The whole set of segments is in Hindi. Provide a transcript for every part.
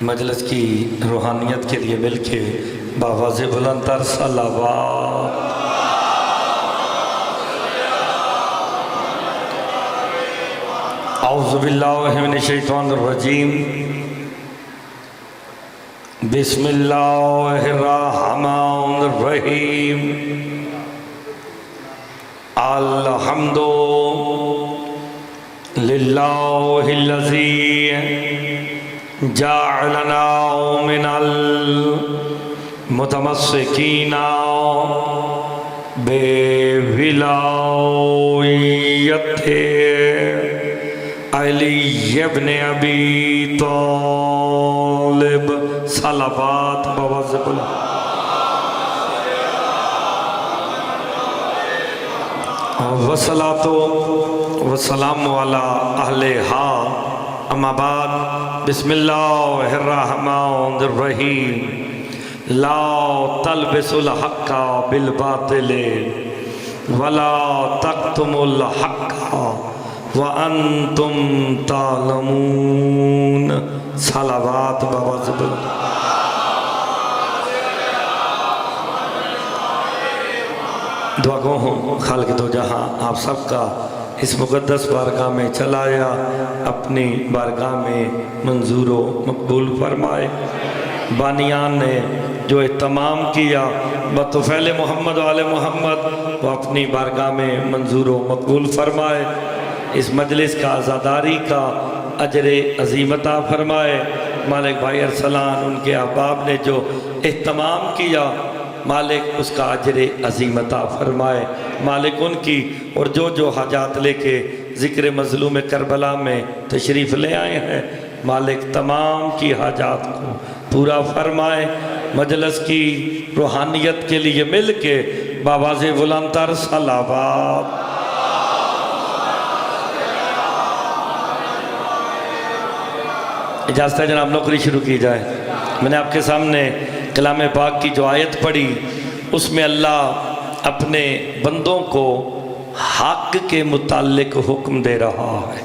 मजलिस की रूहानियत के लिए मिल के बाबा से बुलंदर सलावत। औज़ु बिल्लाहि मिनश शैतानिर रजीम। बिस्मिल्लाहिर रहमानिर रहीम। अल्हम्दु लिल्लाहिल्लज़ी जअलना मिनल मुतमस्सिकीना बेविलायते अली इब्न अबी तालिब सलावत बवज़बुल। वसलातो वसलाम वाला अहले हा अम्मा बाद। बिस्मिल्लाहिर रहमानिर रहीम। ला तलबिसुल हक्का बिल बातिल वला तक्तुमुल हक्का व अंतुम तालमून सलावत बवज़बुल। दुआ गो हूँ खालिक दो जहाँ आप सबका इस मुक़द्दस बारगाह में चलाया अपनी बारगाह में मंजूर व मकबूल फरमाए। बानियान ने जो एहतमाम किया बतौफ़ैल मोहम्मद वाले मोहम्मद वो अपनी बारगाह में मंजूर व मकबूल फरमाए। इस मजलिस का आज़ादारी का अजर अज़ीमता फरमाए। मालिक भाई अरसलान उनके अहबाब ने जो एहतमाम किया मालिक उसका अजर अज़ीमता फरमाए। मालिक उनकी और जो हाजात लेके ज़िक्र मज़लूम करबला में तशरीफ़ ले आए हैं मालिक तमाम की हाजात को पूरा फरमाए। मजलिस की रूहानियत के लिए मिल के बाबा से बुलंदर सलावत। इजाज़त है जनाब नौकरी शुरू की जाए। मैंने आपके सामने कलाम पाक की जो आयत पढ़ी उसमें अल्लाह अपने बंदों को हक के मुतालिक हुक्म दे रहा है।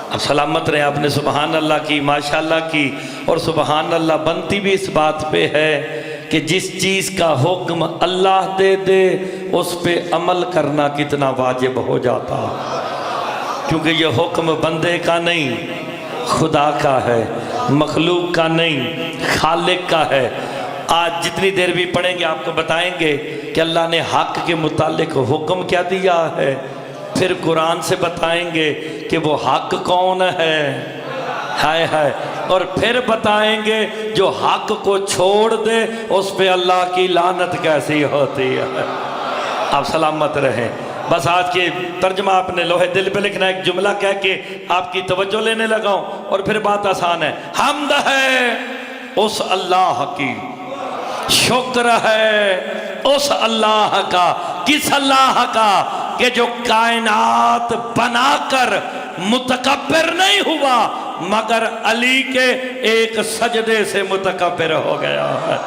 अब सलामत रहे आपने सुबहान अल्लाह की माशाअल्लाह की। और सुबहान अल्लाह बनती भी इस बात पे है कि जिस चीज़ का हुक्म अल्लाह दे दे उस पे अमल करना कितना वाजिब हो जाता, क्योंकि ये हुक्म बंदे का नहीं खुदा का है, मखलूक का नहीं खालिक का है। आज जितनी देर भी पढ़ेंगे आपको बताएंगे कि अल्लाह ने हक के मुतालिक हुक्म क्या दिया है, फिर कुरान से बताएंगे कि वो हक कौन है, हाय हाय, और फिर बताएंगे जो हक को छोड़ दे उस पे अल्लाह की लानत कैसी होती है। आप सलामत रहें। बस आज के तर्जमा आपने लोहे दिल पे लिखना, एक जुमला कह के आपकी तवज्जो लेने लगा हूं और फिर बात आसान है। हम्द है उस अल्लाह की, शुक्र है उस अल्लाह का। किस अल्लाह का कि जो कायनात बनाकर मुतकब्बिर नहीं हुआ मगर अली के एक सजदे से मुतकब्बिर हो गया है।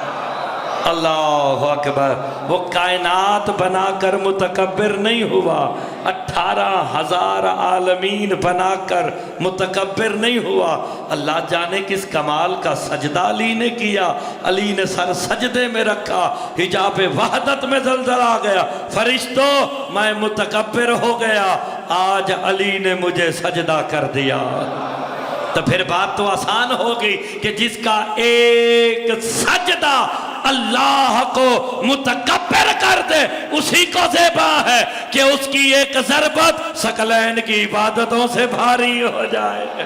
अल्लाह अकबर। वो कायनात बनाकर मुतकब्बिर नहीं हुआ, 18,000 आलमीन बनाकर मुतकब्बिर नहीं हुआ। अल्लाह जाने किस कमाल का सजदा अली ने किया। अली ने सर सजदे में रखा, हिजाब वहदत में जलजला आ गया। फरिश्तों मैं मुतकब्बिर हो गया, आज अली ने मुझे सजदा कर दिया। तो फिर बात तो आसान हो गई कि जिसका एक सजदा अल्लाह को मुतकब्बिर कर दे उसी को ज़ेबा है कि उसकी एक ज़रबत सकलैन की इबादतों से भारी हो जाए।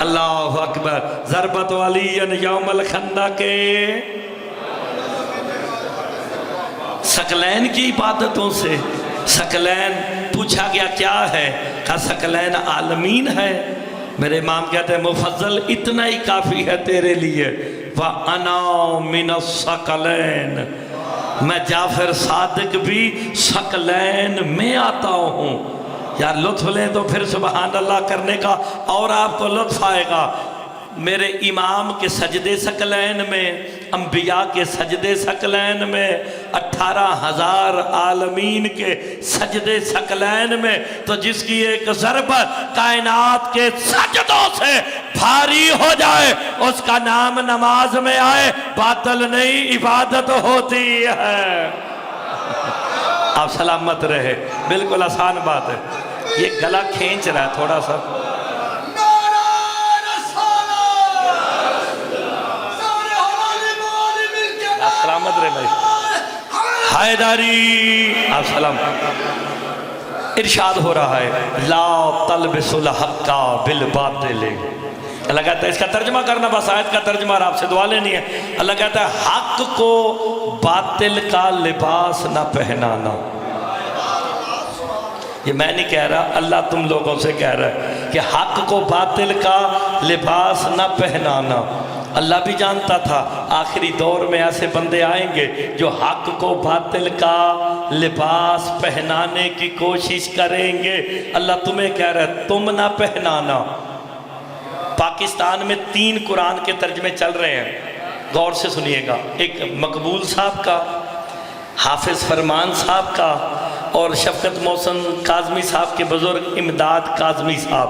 अल्लाह अकबर। ज़रबत वालियन यौमल खंदके, सकलैन की इबादतों से। सकलैन पूछा गया क्या है, कहा सकलैन आलमीन है। मेरे इमाम कहते हैं मुफज्जल इतना ही काफ़ी है तेरे लिए। व अना मिनस सकलैन, मैं जाफर सादिक भी सकलैन में आता हूँ। यार लुत्फ लें तो फिर सुबहान अल्लाह करने का और आपको लुत्फ आएगा। मेरे इमाम के सजदे सकलैन में, अंबिया के सजदे सकलैन में, 18,000 आलमीन के सजदे सकलैन में, तो जिसकी एक ज़रबत कायनात के सजदों से भारी हो जाए उसका नाम नमाज में आए, बातल नहीं इबादत होती है। आप सलामत रहे, बिल्कुल आसान बात है। ये गला खींच रहा है थोड़ा सा। सलामत रहे भाई। हैदरी आप सलाम। इरशाद हो रहा है ला तलबिसुल हक्का बिल बातिल। अल्लाह कहता है, इसका तर्जमा करना, बस आयत का तर्जमा और आपसे दुआ लेनी है। अल्लाह कहता है हक को बातिल का लिबास ना पहनाना। ये मैं नहीं कह रहा, अल्लाह तुम लोगों से कह रहा है कि हक को बातिल का लिबास ना पहनाना। अल्लाह भी जानता था आखिरी दौर में ऐसे बंदे आएंगे जो हक को बातिल का लिबास पहनाने की कोशिश करेंगे। अल्लाह तुम्हें कह रहा है तुम ना पहनाना। पाकिस्तान में 3 कुरान के तर्जमे चल रहे हैं, गौर से सुनिएगा। एक मकबूल साहब का, हाफिज फरमान साहब का, और शफकत मोहसन काजमी साहब के बुजुर्ग इमदाद काजमी साहब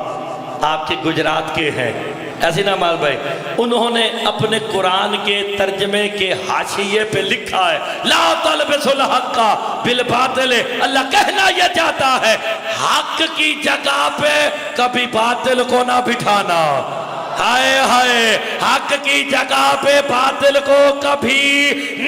आपके गुजरात के हैं, ऐसे ना माल भाई। उन्होंने अपने कुरान के तर्जमे के हाशिये पे लिखा है ला तलबिसुल हक्का बिल बातिल। अल्लाह कहना यह चाहता है हक की जगह पे कभी बातिल को ना बिठाना। हाय हाय, हक की जगह पे बातिल को कभी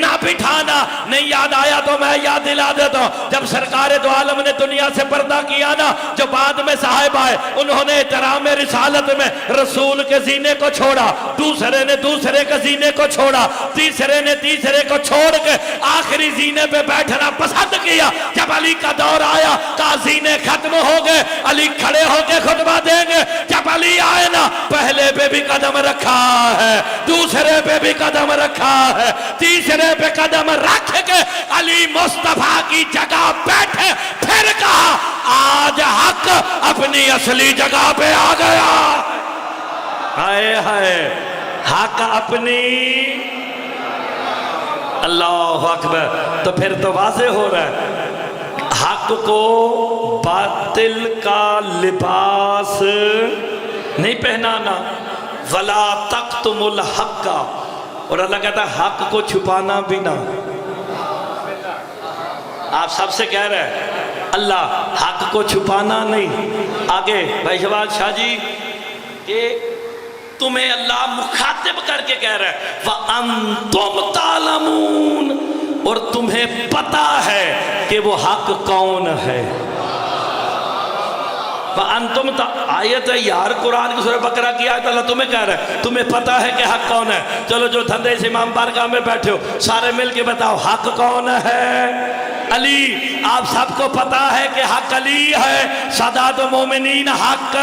ना बिठाना। नहीं याद आया तो मैं याद दिला देता हूं, जब सरकार दो आलम ने दुनिया से पर्दा किया ना, जो बाद में साहिब आए, उन्होंने एहतराम रिसालत में रसूल के जीने को छोड़ा, दूसरे ने दूसरे के जीने को छोड़ा, तीसरे ने तीसरे को छोड़ के आखिरी जीने पे बैठना पसंद किया। जब अली का दौर आया का जीने खत्म हो गए, अली खड़े होके खुतबा देंगे। जब अली आए ना, पहले पे भी कदम रखा है, दूसरे पे भी कदम रखा है, तीसरे पे कदम रख के अली मुस्तफा की जगह बैठे, फिर कहा आज हक अपनी असली जगह पे आ गया। हाय हाय, हक अपनी, अल्लाह अकबर। तो फिर तो वाज़े हो रहा है हक को बातिल का लिबास नहीं पहनाना। वला तक्तुमुल हक्का, और अल्लाह कहता है हक को छुपाना भी ना। आप सबसे कह रहे हैं अल्लाह हक को छुपाना नहीं। आगे भाई शहबाज शाह जी के तुम्हें अल्लाह मुखातिब करके कह रहा है व अंतुम तालमून, और तुम्हें पता है कि वो हक कौन है। अंतुम आयत है यार, कुरान की सूरह बकरा की आयत। अल्लाह तुम्हें कह रहा है तुम्हें पता है कि हक कौन है। चलो जो धंधे से इमाम बारगाह में बैठे हो, सारे मिल के बताओ हक कौन है। अली। आप सबको पता है कि हक अली है, सदात मोमिनीन हक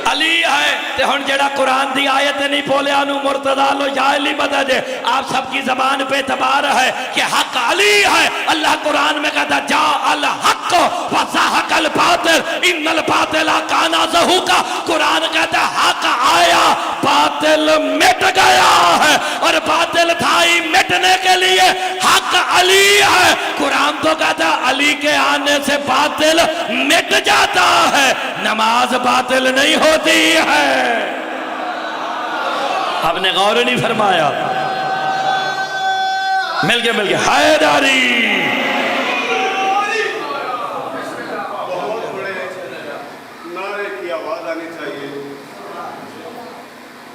अली है। तो हुण जेड़ा कुरान दी आयत नहीं बोलिया मुर्तदा लो जाहिली बता दे। आप सबकी जबान पे एतबार है कि हक अली है। अल्लाह कुरान में कहता जा अल हक व ज़हक़ल बातिल इन्नल बातिला काना ज़हूक़ा। कुरान कहता हक आया, बातिल मिट गया है, और बातिल था ही मिटने के लिए हक अली है। कुरान तो कहता अली के आने से बातिल मिट जाता है, नमाज बातिल नहीं होती है। आपने गौर नहीं फरमाया। मिल गया हैदरी। बहुत बड़े नारे की आवाज आनी चाहिए।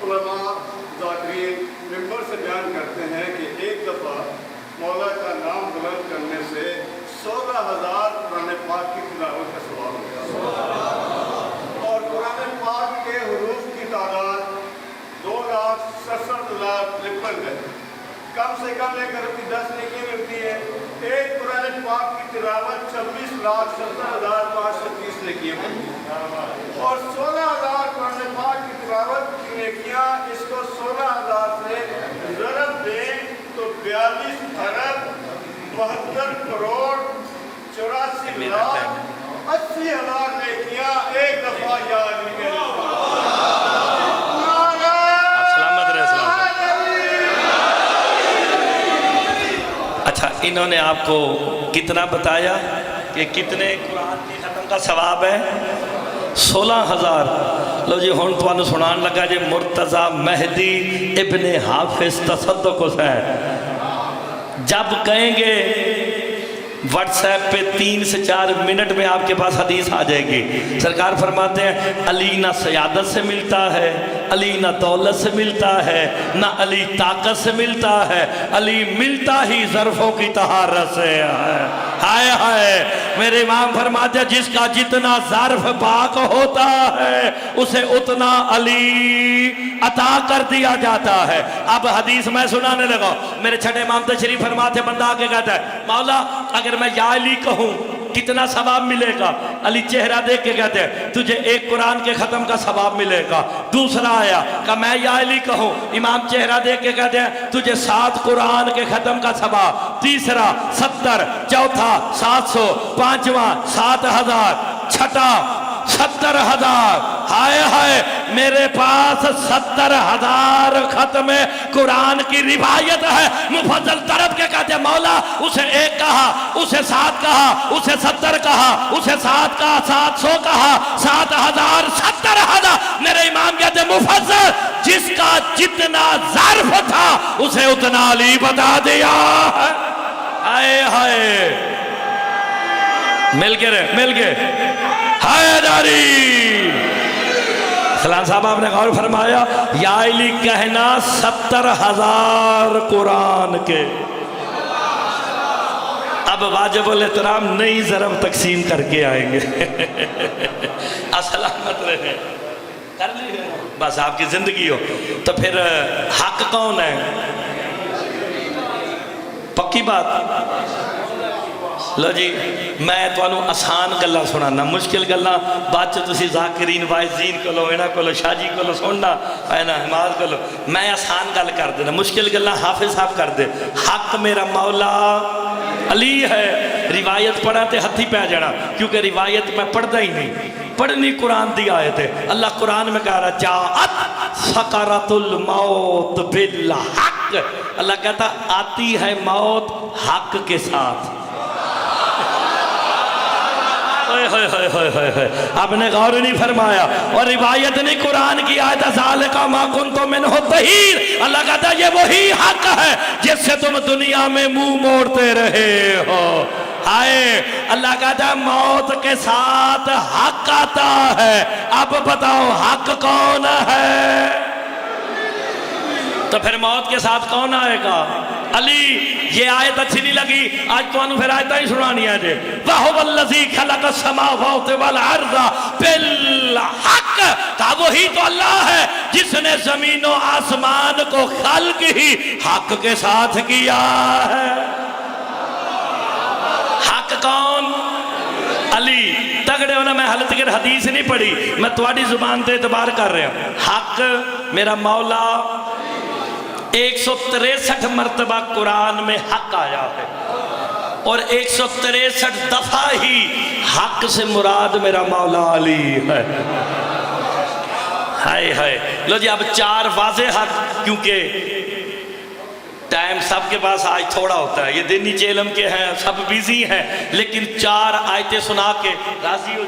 उलमा ज़ाकिरीन मिंबर से बयान करते हैं कि एक दफा मौला का नाम बुलंद करने से 16,000 कुरान पाक की तिलावत का सवाब होगा, और कुरान पाक के हुरूफ की तादाद 2,67,53 है। कम से कम लेकर उसकी 10 नेकी मिलती है। एक कुरान पाक की तिलावत 26,70,530 नेकियां मिलती है, और 16,000 कुरान पाक की तिलावत की नेकियां इसको 16,000 से ज़रब दें तो 42 अरब 72 करोड़ 84 लाख 80,000 नेकियां एक दफा याद नहीं। इन्होंने आपको कितना बताया कि कितने कुरान की खत्म का सवाब है? 16,000। लो जी हुण तुहानू सुनान लगा जी मुर्तज़ा मेहदी इब्ने हाफिज तसद्दुक़ हुसैन। जब कहेंगे व्हाट्सएप पे 3 से 4 मिनट में आपके पास हदीस आ जाएगी। सरकार फरमाते हैं अली ना सयादत से मिलता है, अली ना दौलत से मिलता है, ना अली ताकत से मिलता है, अली मिलता ही ज़र्फ़ों की तहारत से है। हाय हाय, मेरे इमाम फरमाते हैं जिसका जितना ज़र्फ़ पाक होता है उसे उतना अली अता कर दिया जाता है। अब हदीस मैं सुनाने लगा, मेरे छठे इमाम तशरीफ फरमाते, बंदा आके कहता है मौला अगर मैं या अली कहूँ कितना सवाब मिलेगा? अली चेहरा देख के कहते हैं तुझे 1 कुरान के ख़त्म का सवाब मिलेगा। दूसरा आया कि मैं या अली कहूँ, इमाम चेहरा देख के कहते हैं तुझे 7 कुरान के ख़त्म का सवाब। तीसरा 70, चौथा 700, पांचवा 7,000, छठा 70,000। हाय हाय, मेरे पास 70,000 खत्म कुरान की रिवायत है। मुफज्जल तरफ के कहते मौला उसे 1 कहा, उसे 7 कहा, उसे 70 कहा, उसे 7 कहा, 700 कहा, 7,000, 70,000। मेरे इमाम कहते मुफज्जल जिसका जितना ज़र्फ था उसे उतना अली बता दिया है। हाय हाय, मिल गए हैदरी। सलाम साहब आपने गौर फरमाया या अली कहना 70,000 कुरान के। अब वाजिबुल एहतराम नई ज़रब तकसीम करके आएंगे। असलामत रहे, कर ली बस आपकी जिंदगी हो। तो फिर हक कौन है? पक्की बात। लो जी मैं तुहानू आसान गल्लां सुनाना, मुश्किल गल्लां बाद तुसी ज़ाकिरीन वाइज़ीन को इन्हां को शाजी को सुनना है ना, हिमाद को। मैं आसान गल कर देना, मुश्किल गल्लां हाफिज साहब कर दे। हक मेरा मौला अली है। रिवायत पढ़ा तो हथी पै जाना, क्योंकि रिवायत मैं पढ़ता ही नहीं, पढ़नी कुरान दी आयत है। अल्लाह कुरान में कह रहा जाअत सकरातुल मौत बिल हक। अल्लाह कहता आती है मौत हक के साथ। आपने गौर नहीं फरमाया। और रिवायत नहीं कुरान की आयत ज़ालिका मा कुन्तुम मिन्हु तहीर। अल्लाह कहता है ये वही हक है जिससे तुम दुनिया में मुंह मोड़ते रहे हो। हाय, अल्लाह कहता है मौत के साथ हक आता है। अब बताओ हक कौन है? तो फिर मौत के साथ कौन आएगा? अली। ये आयत अच्छी नहीं लगी, आज तो फिर आयत ही सुनानी है जे वहुवल्लज़ी खलक़स समावाति वल अर्ज़ बिल हक। का वही तो अल्लाह है जिसने जमीन और आसमान को खल्क ही हक के साथ किया है। हक कौन? अली। तगड़े होना, मैं हाल तक हदीस नहीं पढ़ी, मैं तुम्हारी जुबान से एतबार कर रहा हूं। हक मेरा मौला 163 मरतबा कुरान में हक आया है और 163 दफा ही हक से मुराद मेरा मौला अली है। हाय हाय। लो जी अब 4 वाज़े हक, क्योंकि टाइम सबके पास आज थोड़ा होता है, ये दिनी चेलम के हैं, सब बिजी हैं, लेकिन 4 आयतें सुना के राजी हो।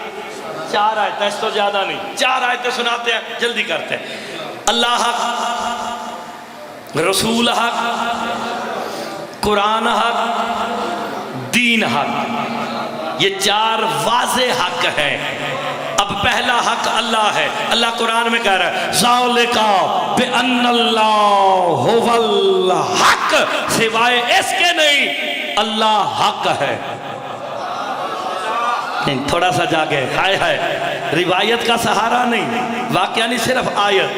4 आयतें, इस तो ज्यादा नहीं, 4 आयतें सुनाते हैं, जल्दी करते हैं। अल्लाह हक, रसूल हक, कुरान हक, दीन हक, ये 4 वाज़े हक हैं। अब पहला हक अल्लाह है। अल्लाह कुरान में कह रहा है ज़ालिका बिअन्नल्लाह हुवल हक, सिवाय इसके नहीं अल्लाह हक है। थोड़ा सा जागे। हाय हाय, रिवायत का सहारा नहीं, वाकया नहीं, सिर्फ आयत।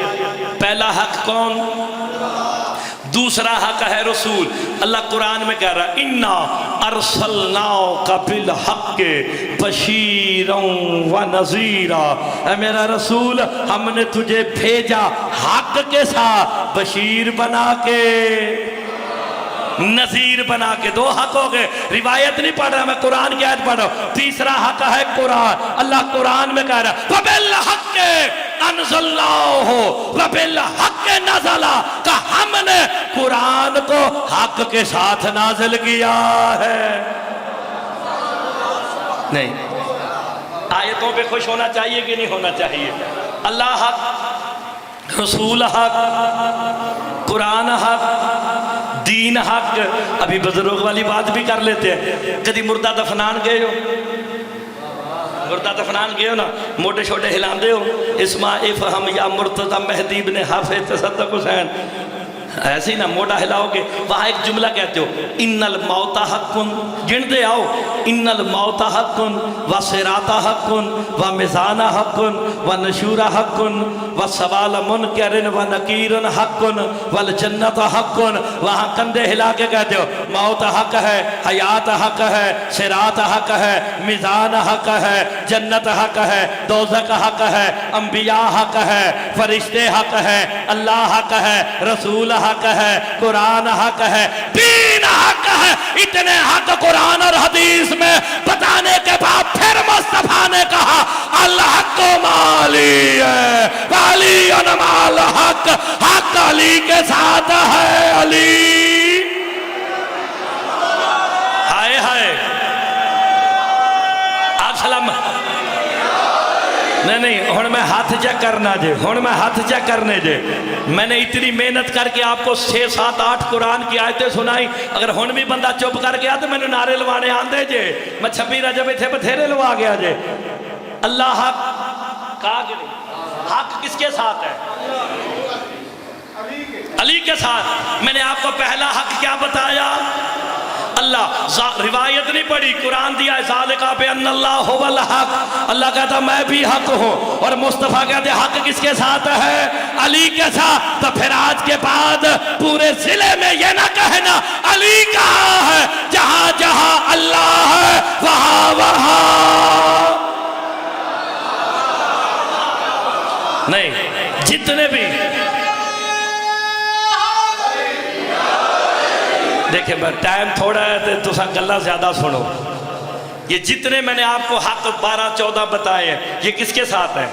पहला हक कौन? दूसरा हक है रसूल। अल्लाह कुरान में कह रहा है इन्ना अरसलनाका बिल हक़्क़ि बशीरन व नज़ीरा। ऐ मेरा रसूल, हमने तुझे भेजा हक के साथ, बशीर बना के, नज़ीर बना के। 2 हक हो गए। रिवायत नहीं पढ़ रहा मैं, कुरान की आयत पढ़ रहा हूं। तीसरा हक है कुरान। अल्लाह कुरान में कह रहा है बिल हक़्क़ि अंज़लनाहु व बिल हक़ नज़ला, का हमने कुरान को हक के साथ नाजिल किया है। नहीं, आयतों पे खुश होना चाहिए कि नहीं होना चाहिए? अल्लाह हक, रसूल हक, कुरान हक, दीन हक। अभी बुजुर्ग वाली बात भी कर लेते हैं। कभी मुर्दा दफनान गए हो? मुर्दा दफनान गए हो ना, मोटे छोटे हिलाते हो, इस्मा इफ़हम या मुर्तज़ा मेहदी इब्न हाफिज़ तसद्दुक़ हुसैन, ऐसे ही ना मोटा हिलाओगे। वहाँ एक जुमला कहते हो, इन्नल मौता हक़्क़ुन, गिनते आओ, इन्नल मौता हक़्क़ुन व सिराता हक़्क़ुन व मिज़ाना हक़्क़ुन व नशूरा हक़्क़ुन व सवाल मुनकरिन व नकीरन हक़्क़ुन वल जन्नत हक़्क़ुन। वहाँ कंधे हिला के कहते हो, मौत हक है, हयात हक है, सिरात हक है, मिज़ान हक है, जन्नत हक है, दोज़ख हक है, अंबिया हक है, फरिश्ते हक है, अल्लाह हक है, रसूल हक है, कुरान हक है, दीन हक है। इतने हक कुरान और हदीस में बताने के बाद फिर मुस्तफा ने कहा, अल हक माली है, वाली अनमाल हक, हक अली के साथ है। अली, हाय हाय, आप सलाम। नहीं, हुण मैं हाथ चेक करना जे, हुण मैं हाथ चेक करने जे। मैंने इतनी मेहनत करके आपको 6, 7, 8 कुरान की आयतें सुनाई। अगर हुण भी बंदा चुप कर गया तो मैंने नारे लवाने आंदे जे। मैं 26 रजब इत्थे बथेरे लवा गया जे। अल्लाह हक कहा कि नहीं? हक किसके साथ है? अली के साथ। मैंने आपको पहला हक क्या बताया? अल्लाह। रिवायत नहीं पढ़ी, कुरान दिया है, ज़ालिका बिअन्नल्लाह हुवल हक। अल्लाह कहता मैं भी हक हूँ, और मुस्तफ़ा कहते हक किसके साथ है? अली के साथ। तो फिर आज के बाद पूरे जिले में ये ना कहना अली कहाँ है, जहाँ जहाँ अल्लाह है वहाँ वहाँ नहीं। जितने भी देखिए, टाइम थोड़ा है तो तुसा गल्ला ज्यादा सुनो। ये जितने मैंने आपको हक 12, 14 बताए हैं, ये किसके साथ है?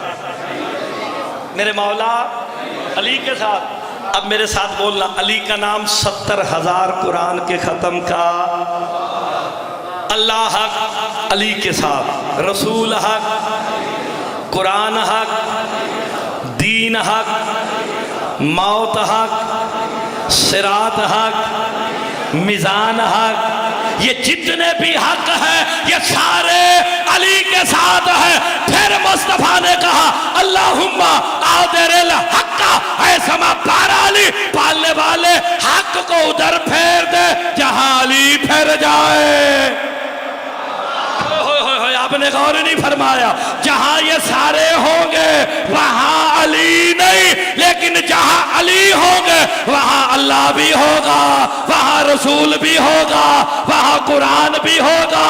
मेरे मौला अली के साथ। अब मेरे साथ बोलना, अली का नाम 70,000 कुरान के खत्म का। अल्लाह हक अली के साथ, रसूल हक, कुरान हक, दीन हक, मौत हक, सिरात हक, मिजान हक। ये जितने भी हक है ये सारे अली के साथ है। फिर मुस्तफा ने कहा, अल्लाहुम्मा आदिरिल हक्का ऐसमा पारा अली, पालने वाले हक को उधर फेर दे जहां अली फिर जाए। आपने गौर नहीं फरमाया, जहां ये सारे होंगे वहां अली नहीं, लेकिन जहां अली होंगे वहां अल्लाह भी होगा, वहां रसूल भी होगा, वहां कुरान भी होगा।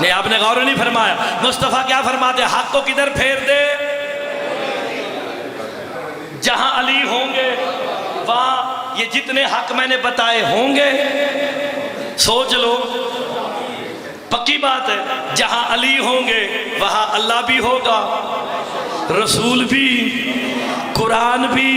नहीं, आपने गौर नहीं फरमाया। मुस्तफा क्या फरमाते? हक को किधर फेर दे? जहां अली होंगे वहां ये जितने हक मैंने बताए होंगे। सोच लो, पक्की बात है, जहां अली होंगे वहां अल्लाह भी होगा, रसूल भी, कुरान भी,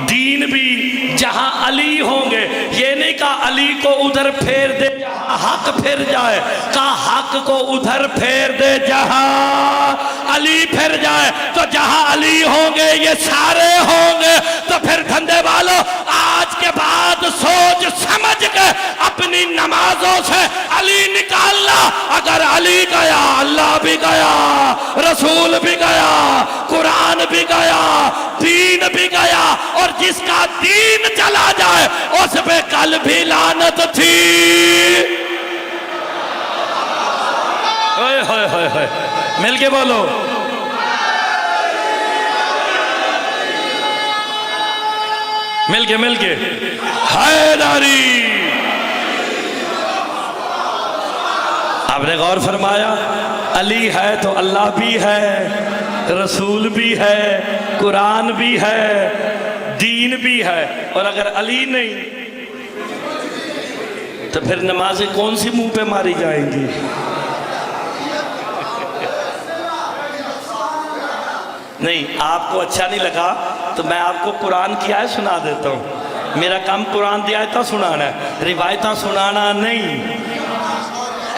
दीन भी। जहां अली होंगे, ये नहीं कहा अली को उधर फेर दे जहां हक फिर जाए, कहा हक को उधर फेर दे जहां अली फिर जाए। तो जहां अली होंगे ये सारे होंगे। तो फिर धंधे वालों, आज के बाद सोच समझ के अपनी नमाजों से अली निकालना। अगर अली गया अल्लाह भी गया, रसूल भी गया, कुरान भी गया, दीन भी गया, और जिसका दीन चला जाए उस पे कल भी लानत थी। ओए होए होए होए, मिल के बोलो। मिल के हैदरी। आपने गौर फरमाया, अली है तो अल्लाह भी है, रसूल भी है, कुरान भी है, दीन भी है। और अगर अली नहीं तो फिर नमाजें कौन सी मुंह पे मारी जाएंगी? नहीं, आपको अच्छा नहीं लगा तो मैं आपको कुरान की आयत सुना देता हूँ। मेरा काम कुरान की आयत सुनाना है, रिवायत सुनाना नहीं।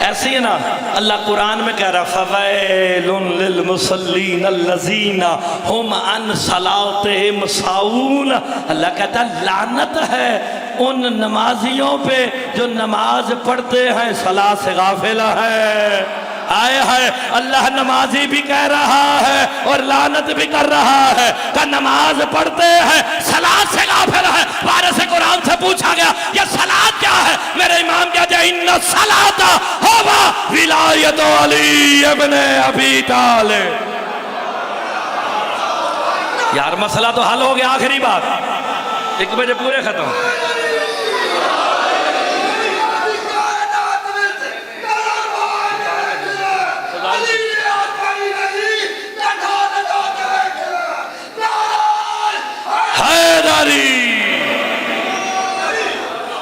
ऐसे ही ना अल्लाह कुरान में कह रहा फ़वैलुन लिल मुसल्लीन अल्लज़ीना हुम अन सलातिहिम साऊन। अल्लाह कहता लानत है उन नमाजियों पे जो नमाज पढ़ते हैं सलात से गाफिल है। आए है अल्लाह नमाजी भी कह रहा है और लानत भी कर रहा है कि नमाज पढ़ते हैं सलात से गाफिल है। वारिस कुरान से पूछा गया ये सलात क्या है? मेरे इमाम क्या जाए इन्ना सलाता होवा विलायत अली इब्ने अबी तालिब। यार मसला तो हल हो गया। आखिरी बात 1 बजे पूरे खत्म।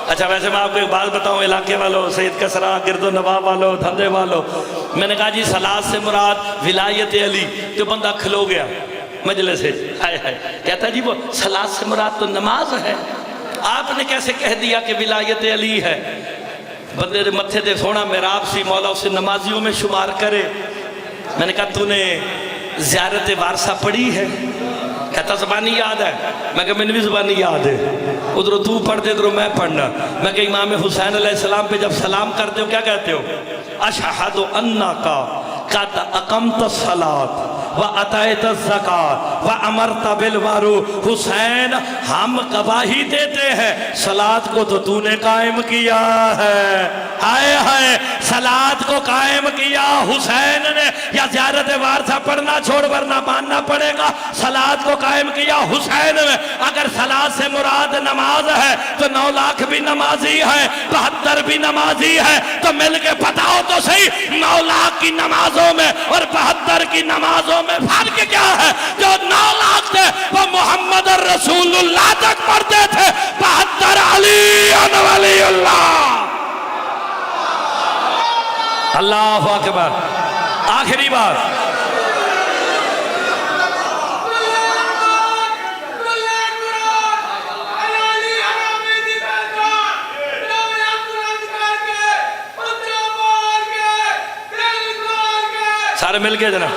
अच्छा वैसे मैं आपको एक बात बताऊं, इलाके वालों, सैयद कसरा, गिरदो नवाब वालों, धंधे वालों, मैंने कहा जी सलात से मुराद विलायत अली। तो बंदा खलो गया मजलिस से, हाय हाय, कहता जी वो सलात से मुराद तो नमाज है, आपने कैसे कह दिया कि विलायत अली है? बंदे मत्थे दे सोना मेराब सी, मौला उसे नमाजियों में शुमार करे। मैंने कहा तूने ज़ियारत वारसा पढ़ी है? कहता ज़बानी याद है। मैं कहा मैंने भी ज़बानी याद है, उधरों तू पढ़ते इधरों मैं पढ़ना। मैं कहा इमाम हुसैन अलैहिस्सलाम पे जब सलाम करते हो क्या कहते हो? अशहदु अन्नका कद अक़मत सलात व अतैत ज़कात व अमरत बिल मारूफ। हुसैन हम गवाही देते हैं सलात को तो तूने कायम किया है। हाय हाय, सलात को कायम किया हुसैन ने, या ज़ियारत वारसा पढ़ना छोड़ वरना मानना पड़ेगा। सलात को कायम किया हुसैन ने। अगर सलात से मुराद नमाज है तो 9 लाख भी नमाजी है, 72 भी नमाजी है। तो मिल के बताओ तो सही 9 लाख की नमाजों में और 72 की नमाजों में फर्क क्या है? जो 9 लाख थे वो मोहम्मद रसूलुल्लाह तक पढ़ते थे, 72 अली वलीउल्लाह। अल्लाहु अकबर। आखिरी बात, सारे मिलके जना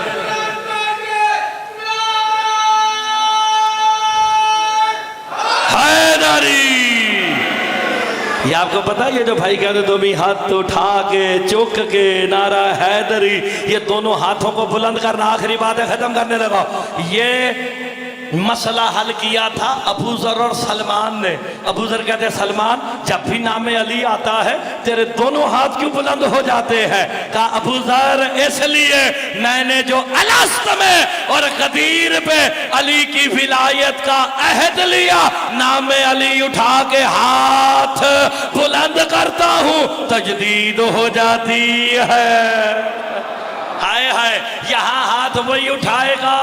हैदरी। ये आपको पता है, ये जो भाई कहते दो भी हाथ उठा के चौक के नारा हैदरी, ये दोनों हाथों को बुलंद करना। आखिरी बात है, खत्म करने लगा। ये मसला हल किया था अबू ज़र और सलमान ने। अबू ज़र कहते सलमान जब भी नाम अली आता है तेरे दोनों हाथ क्यों बुलंद हो जाते हैं? कहा अबू ज़र इसलिए मैंने जो अलस्त में और गदीर पे अली की विलायत का अहद लिया, नाम अली उठा के हाथ बुलंद करता हूं तजदीद हो जाती है। हाय हाय, यहां हाथ वही उठाएगा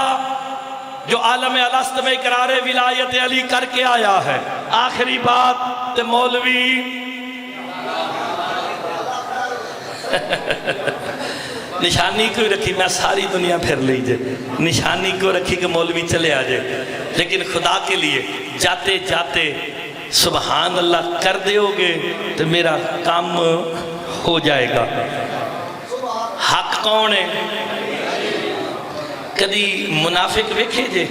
जो आलम अलस्त में इकरार विलायत अली करके आया है। आखिरी बात ते मौलवी निशानी क्यों रखी? मैं सारी दुनिया फिर लीजिए, निशानी क्यों रखी कि मौलवी चले आ जाए? लेकिन खुदा के लिए जाते जाते सुबहान अल्लाह कर दोगे तो मेरा काम हो जाएगा। हक कौन है? कदी मुनाफिक वेखे जे?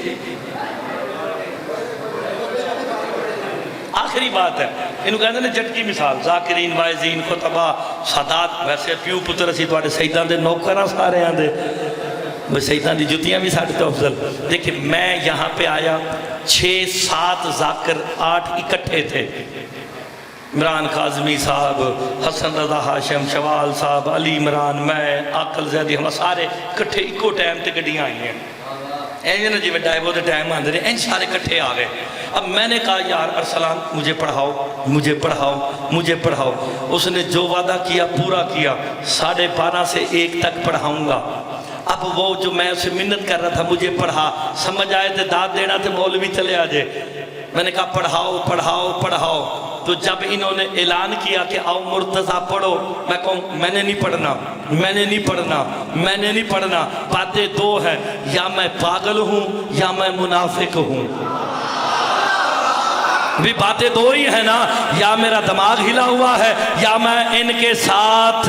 आखिरी बात है, इन्हों कहते हैं झटकी मिसाल, जाकिरीन वाइजीन खुतबा सादात। वैसे प्यू पुत्र असी तुहाडे शहीदां दे नौकर हां, सारे दे शहीदां दी जुतियां भी साडे तो अफजल। देखिए मैं यहाँ पे आया, 6-7 जाकिर 8 इकट्ठे थे। इमरान काजमी साहब, हसन रजा हाशिम, शवाल साहब, अली इमरान, मैं, आकल जैदी, हम सारे इकट्ठे इको टाइम से गड्डियाँ आई हैं। इंज ना जिमें डायबो के टाइम आते हैं, इंज सारे इकट्ठे आ गए। अब मैंने कहा यार अरसलान मुझे पढ़ाओ, मुझे पढ़ाओ, मुझे पढ़ाओ। उसने जो वादा किया पूरा किया, 12:30 से 1 तक पढ़ाऊँगा। अब वो जो मैं उसे मिन्नत कर रहा था मुझे पढ़ा, समझ आए तो दाद देना तो मौलवी चले आ जाए। मैंने कहा पढ़ाओ पढ़ाओ पढ़ाओ। तो जब इन्होंने ऐलान किया कि आओ मुर्तज़ा पढ़ो, मैं कहूँ मैंने नहीं पढ़ना, मैंने नहीं पढ़ना, मैंने नहीं पढ़ना। बातें दो है, या मैं पागल हूँ या मैं मुनाफिक हूँ। भी बातें दो ही है ना, या मेरा दिमाग हिला हुआ है या मैं इनके साथ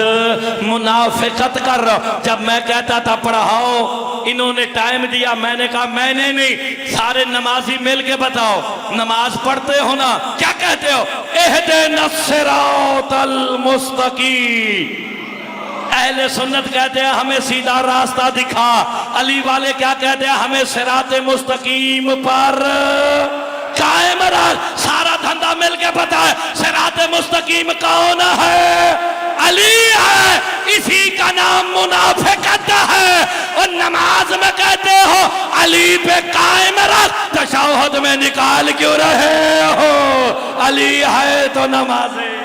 मुनाफिकत कर रहा हूं। जब मैं कहता था पढ़ाओ, इन्होंने टाइम दिया, मैंने कहा मैंने नहीं, सारे नमाजी मिल के बताओ, नमाज पढ़ते हो ना, क्या कहते हो? इहदिनस सिरातल मुस्तकीम। अहले सुन्नत कहते हैं हमें सीधा रास्ता दिखा। अली वाले क्या कहते हैं? हमें सिराते मुस्तकीम पर कायम रख। सारा धंधा मिल के बताए सिराते मुस्तकीम कौन है? अली है। इसी का नाम मुनाफिकत है। और नमाज में कहते हो अली पे कायम रख, तशहुद में निकाल क्यों रहे हो? अली है तो नमाज़ें